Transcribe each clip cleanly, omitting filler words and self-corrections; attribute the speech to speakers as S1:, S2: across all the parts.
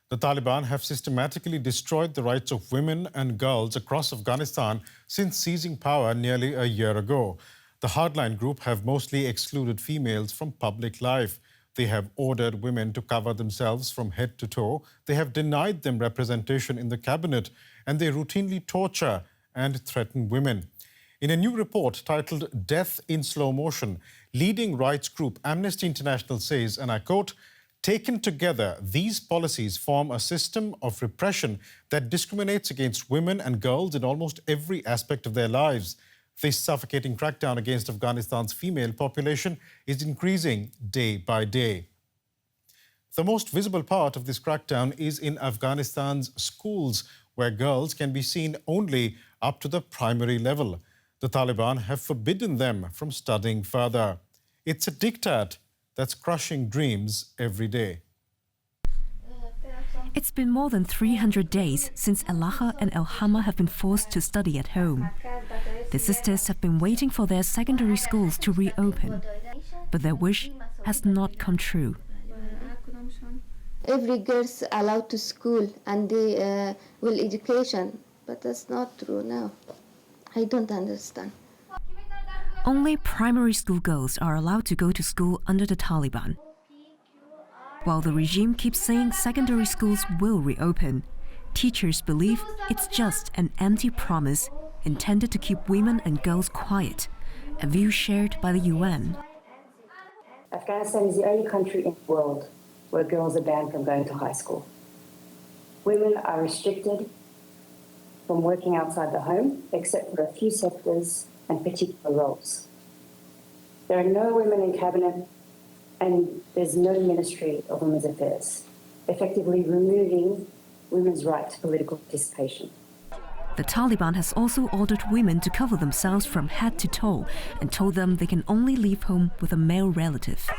S1: The Taliban have systematically destroyed the rights of women and girls across Afghanistan since seizing power nearly a year ago. The hardline group have mostly excluded females from public life. They have ordered women to cover themselves from head to toe. They have denied them representation in the cabinet, and they routinely torture and threaten women. In a new report titled Death in Slow Motion, leading rights group Amnesty International says, and I quote, "Taken together, these policies form a system of repression that discriminates against women and girls in almost every aspect of their lives. This suffocating crackdown against Afghanistan's female population is increasing day by day." The most visible part of this crackdown is in Afghanistan's schools, where girls can be seen only up to the primary level. The Taliban have forbidden them from studying further. It's a diktat that's crushing dreams every day.
S2: It's been more than 300 days since Alaha and Elhama have been forced to study at home. The sisters have been waiting for their secondary schools to reopen, but their wish has not come true.
S3: Every girl's allowed to school and they will education, but that's not true now. I don't understand.
S2: Only primary school girls are allowed to go to school under the Taliban. While the regime keeps saying secondary schools will reopen, teachers believe it's just an empty promise intended to keep women and girls quiet, a view shared by the UN.
S4: Afghanistan is the only country in the world where girls are banned from going to high school. Women are restricted from working outside the home, except for a few sectors and particular roles. There are no women in cabinet, and there's no Ministry of Women's Affairs, effectively removing women's right to political participation.
S2: The Taliban has also ordered women to cover themselves from head to toe and told them they can only leave home with a male relative.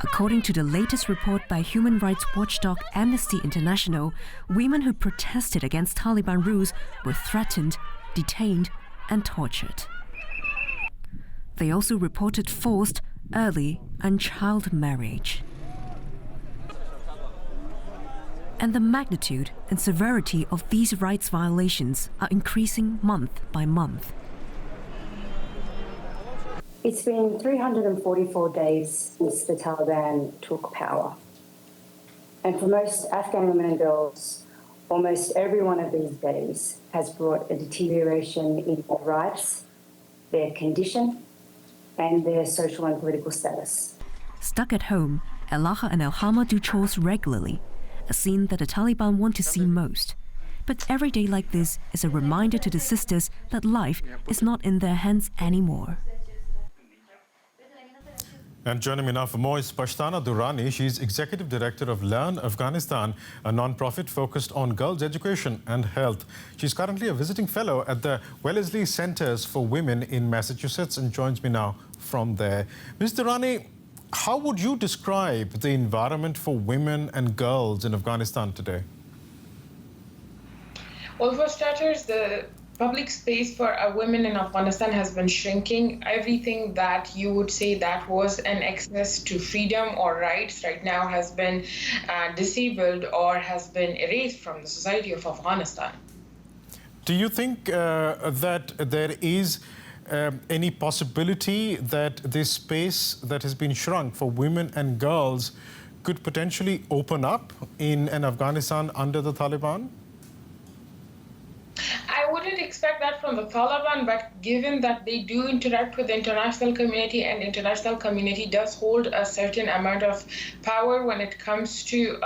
S2: According to the latest report by human rights watchdog Amnesty International, women who protested against Taliban rules were threatened, detained, and tortured. They also reported forced, early, and child marriage. And the magnitude and severity of these rights violations are increasing month by month.
S4: It's been 344 days since the Taliban took power. And for most Afghan women and girls, almost every one of these days has brought a deterioration in their rights, their condition, and their social and political status.
S2: Stuck at home, Alaha and Elhama do chores regularly, a scene that the Taliban want to see most. But every day like this is a reminder to the sisters that life is not in their hands anymore.
S1: And joining me now for more is Pashtana Durrani. She's Executive Director of Learn Afghanistan, a non-profit focused on girls' education and health. She's currently a visiting fellow at the Wellesley Centers for Women in Massachusetts and joins me now from there. Ms. Durrani, how would you describe the environment for women and girls in Afghanistan today?
S5: Well, for starters, the public space for women in Afghanistan has been shrinking. Everything that you would say that was an access to freedom or rights right now has been disabled or has been erased from the society of Afghanistan.
S1: Do you think that there is any possibility that this space that has been shrunk for women and girls could potentially open up in an Afghanistan under the Taliban?
S5: I wouldn't expect that from the Taliban, but given that they do interact with the international community and the international community does hold a certain amount of power when it comes to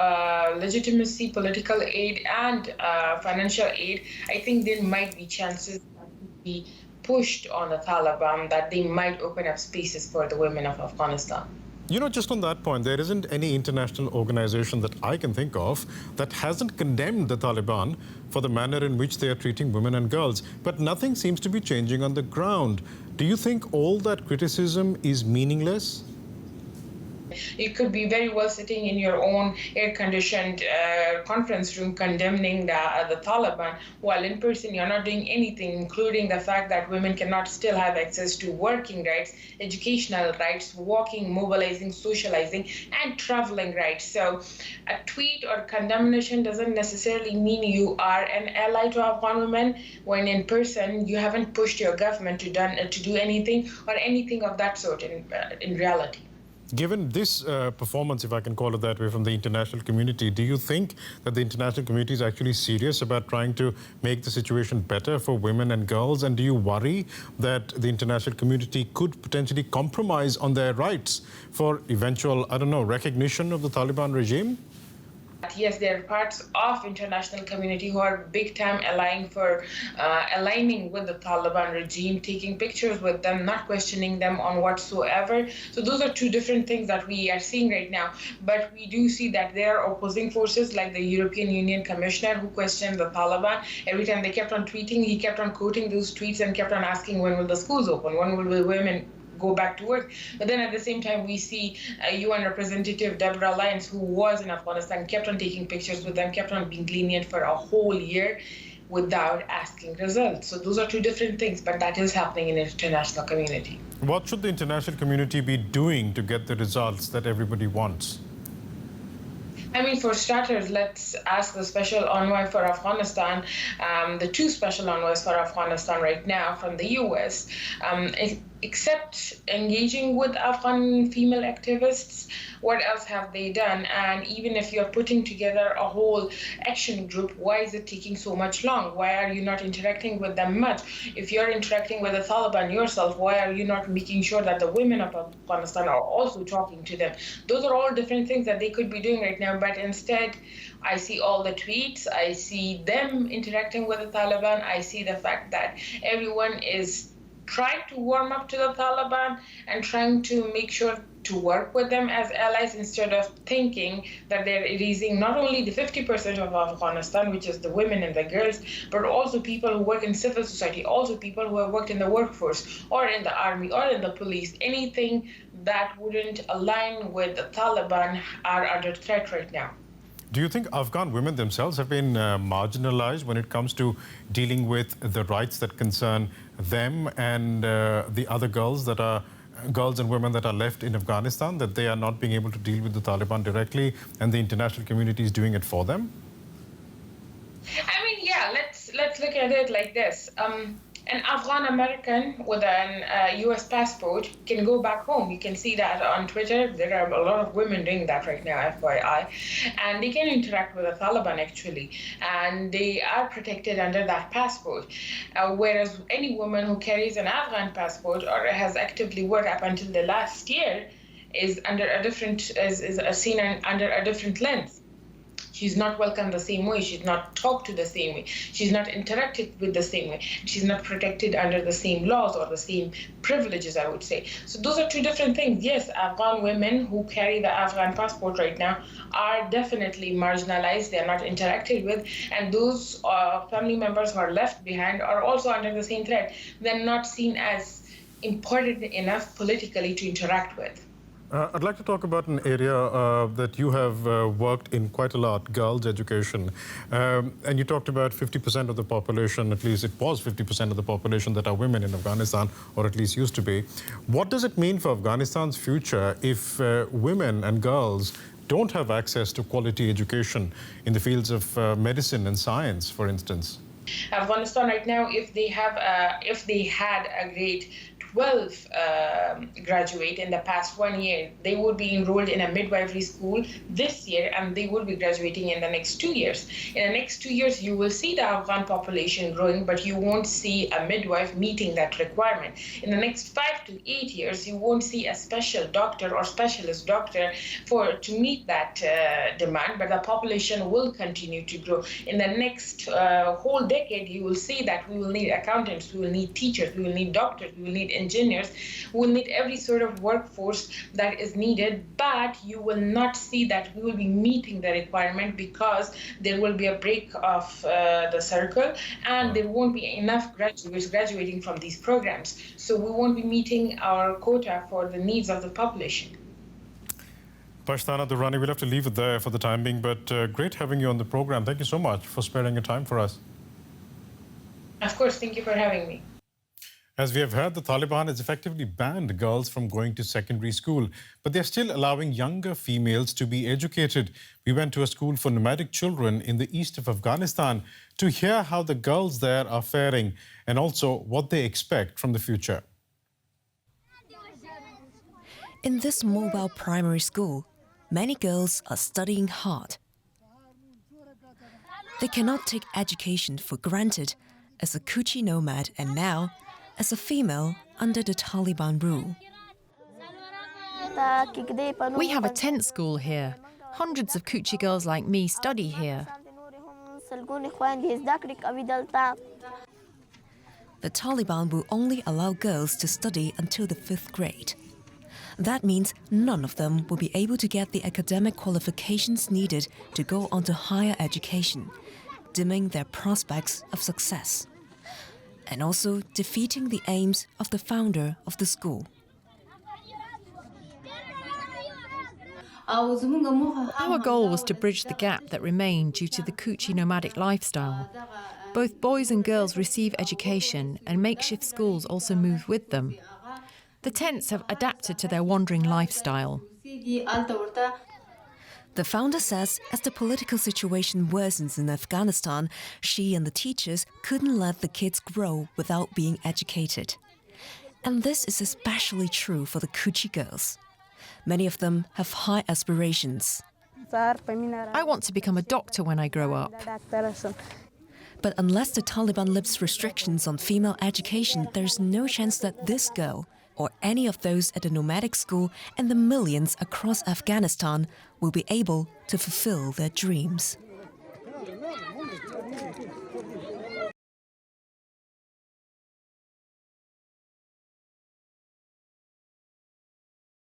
S5: legitimacy, political aid, and financial aid, I think there might be chances that could be pushed on the Taliban that they might open up spaces for the women of Afghanistan.
S1: You know, just on that point, there isn't any international organization that I can think of that hasn't condemned the Taliban for the manner in which they are treating women and girls. But nothing seems to be changing on the ground. Do you think all that criticism is meaningless?
S5: You could be very well sitting in your own air-conditioned conference room condemning the Taliban, while in person you're not doing anything, including the fact that women cannot still have access to working rights, educational rights, walking, mobilizing, socializing, and traveling rights. So a tweet or condemnation doesn't necessarily mean you are an ally to Afghan women, when in person you haven't pushed your government to do anything or anything of that sort in reality.
S1: Given this performance, if I can call it that way, from the international community, do you think that the international community is actually serious about trying to make the situation better for women and girls? And do you worry that the international community could potentially compromise on their rights for eventual, I don't know, recognition of the Taliban regime?
S5: Yes, there are parts of international community who are big time aligning with the Taliban regime, taking pictures with them, not questioning them on whatsoever. So those are two different things that we are seeing right now. But we do see that there are opposing forces like the European Union Commissioner who questioned the Taliban. Every time they kept on tweeting, he kept on quoting those tweets and kept on asking, when will the schools open? When will the women go back to work? But then at the same time, we see UN Representative Deborah Lyons, who was in Afghanistan, kept on taking pictures with them, kept on being lenient for a whole year without asking results. So those are two different things, but that is happening in the international community.
S1: What should the international community be doing to get the results that everybody wants?
S5: I mean, for starters, let's ask the special envoy for Afghanistan, the two special envoys for Afghanistan right now from the US, except engaging with Afghan female activists, what else have they done? And even if you're putting together a whole action group, why is it taking so much long? Why are you not interacting with them much? If you're interacting with the Taliban yourself, why are you not making sure that the women of Afghanistan are also talking to them? Those are all different things that they could be doing right now, but instead, I see all the tweets, I see them interacting with the Taliban, I see the fact that everyone is trying to warm up to the Taliban and trying to make sure to work with them as allies, instead of thinking that they're erasing not only the 50% of Afghanistan, which is the women and the girls, but also people who work in civil society, also people who have worked in the workforce or in the army or in the police. Anything that wouldn't align with the Taliban are under threat right now.
S1: Do you think Afghan women themselves have been marginalized when it comes to dealing with the rights that concern them and the other girls and women that are left in Afghanistan, that they are not being able to deal with the Taliban directly and the international community is doing it for them?
S5: I mean, yeah, let's look at it like this. An Afghan American with an US passport can go back home. You can see that on Twitter. There are a lot of women doing that right now, FYI. And they can interact with the Taliban, actually. And they are protected under that passport. Whereas any woman who carries an Afghan passport or has actively worked up until the last year is under a different, is seen under a different lens. She's not welcomed the same way. She's not talked to the same way. She's not interacted with the same way. She's not protected under the same laws or the same privileges, I would say. So those are two different things. Yes, Afghan women who carry the Afghan passport right now are definitely marginalized. They're not interacted with. And those family members who are left behind are also under the same threat. They're not seen as important enough politically to interact with.
S1: I'd like to talk about an area that you have worked in quite a lot, girls' education. And you talked about 50% of the population, at least it was 50% of the population that are women in Afghanistan, or at least used to be. What does it mean for Afghanistan's future if women and girls don't have access to quality education in the fields of medicine and science, for instance?
S5: Afghanistan right now, if they had a grade 12 graduate in the past 1 year, they would be enrolled in a midwifery school this year, and they will be graduating in the next 2 years. In the next 2 years, you will see the Afghan population growing, but you won't see a midwife meeting that requirement. In the next 5 to 8 years, you won't see a special doctor or specialist doctor to meet that demand, but the population will continue to grow. In the next whole decade, you will see that we will need accountants, we will need teachers, we will need doctors, we will need engineers, we will need every sort of workforce that is needed, but you will not see that we will be meeting the requirement because there will be a break of the circle and there won't be enough graduates graduating from these programs. So we won't be meeting our quota for the needs of the population.
S1: Pashtana Durrani, we'll have to leave it there for the time being, but great having you on the program. Thank you so much for sparing your time for us.
S5: Of course, thank you for having me.
S1: As we have heard, the Taliban has effectively banned girls from going to secondary school, but they're still allowing younger females to be educated. We went to a school for nomadic children in the east of Afghanistan to hear how the girls there are faring and also what they expect from the future.
S2: In this mobile primary school, many girls are studying hard. They cannot take education for granted as a Kuchi nomad and now as a female under the Taliban rule.
S6: We have a tent school here. Hundreds of Kuchi girls like me study here.
S2: The Taliban will only allow girls to study until the 5th grade. That means none of them will be able to get the academic qualifications needed to go on to higher education, dimming their prospects of success, and also defeating the aims of the founder of the school.
S6: Our goal was to bridge the gap that remained due to the Kuchi nomadic lifestyle. Both boys and girls receive education, and makeshift schools also move with them. The tents have adapted to their wandering lifestyle.
S2: The founder says as the political situation worsens in Afghanistan, she and the teachers couldn't let the kids grow without being educated. And this is especially true for the Kuchi girls. Many of them have high aspirations.
S6: I want to become a doctor when I grow up.
S2: But unless the Taliban lifts restrictions on female education, there's no chance that this girl or any of those at the nomadic school and the millions across Afghanistan will be able to fulfill their dreams.